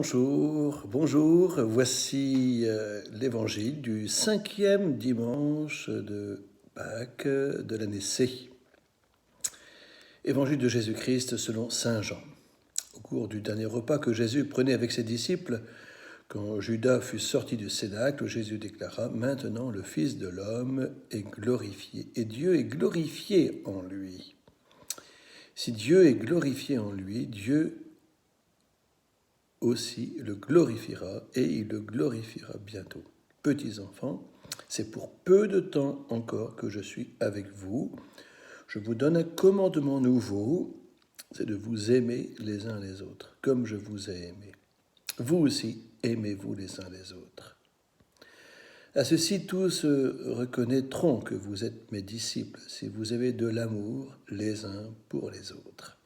Bonjour, bonjour, voici l'évangile du 5e dimanche de Pâques de l'année C. Évangile de Jésus-Christ selon Saint Jean. Au cours du dernier repas que Jésus prenait avec ses disciples, quand Judas fut sorti du cénacle, Jésus déclara « Maintenant le Fils de l'homme est glorifié, et Dieu est glorifié en lui. Si Dieu est glorifié en lui, Dieu aussi le glorifiera et il le glorifiera bientôt. Petits enfants, c'est pour peu de temps encore que je suis avec vous. Je vous donne un commandement nouveau, c'est de vous aimer les uns les autres, comme je vous ai aimé. Vous aussi, aimez-vous les uns les autres. À ceci, tous reconnaîtront que vous êtes mes disciples, si vous avez de l'amour les uns pour les autres.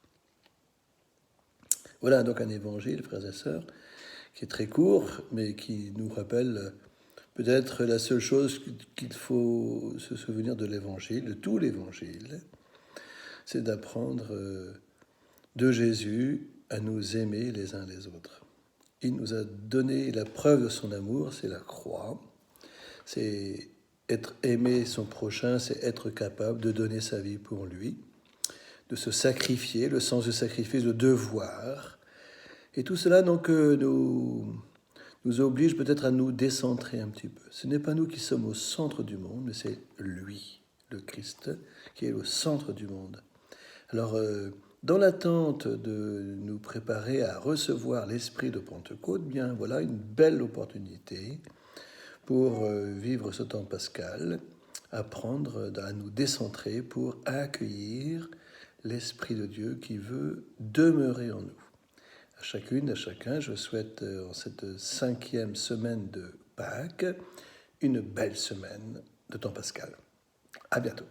Voilà donc un évangile, frères et sœurs, qui est très court, mais qui nous rappelle peut-être la seule chose qu'il faut se souvenir de l'évangile, de tout l'évangile, c'est d'apprendre de Jésus à nous aimer les uns les autres. Il nous a donné la preuve de son amour, c'est la croix. C'est être aimé son prochain, c'est être capable de donner sa vie pour lui, de se sacrifier, le sens du sacrifice, de devoir. Et tout cela donc nous oblige peut-être à nous décentrer un petit peu. Ce n'est pas nous qui sommes au centre du monde, mais c'est lui, le Christ, qui est au centre du monde. Alors, dans l'attente de nous préparer à recevoir l'esprit de Pentecôte, bien voilà une belle opportunité pour vivre ce temps pascal, apprendre à nous décentrer pour accueillir l'Esprit de Dieu qui veut demeurer en nous. À chacune, à chacun, je souhaite en cette 5e semaine de Pâques une belle semaine de temps pascal. À bientôt.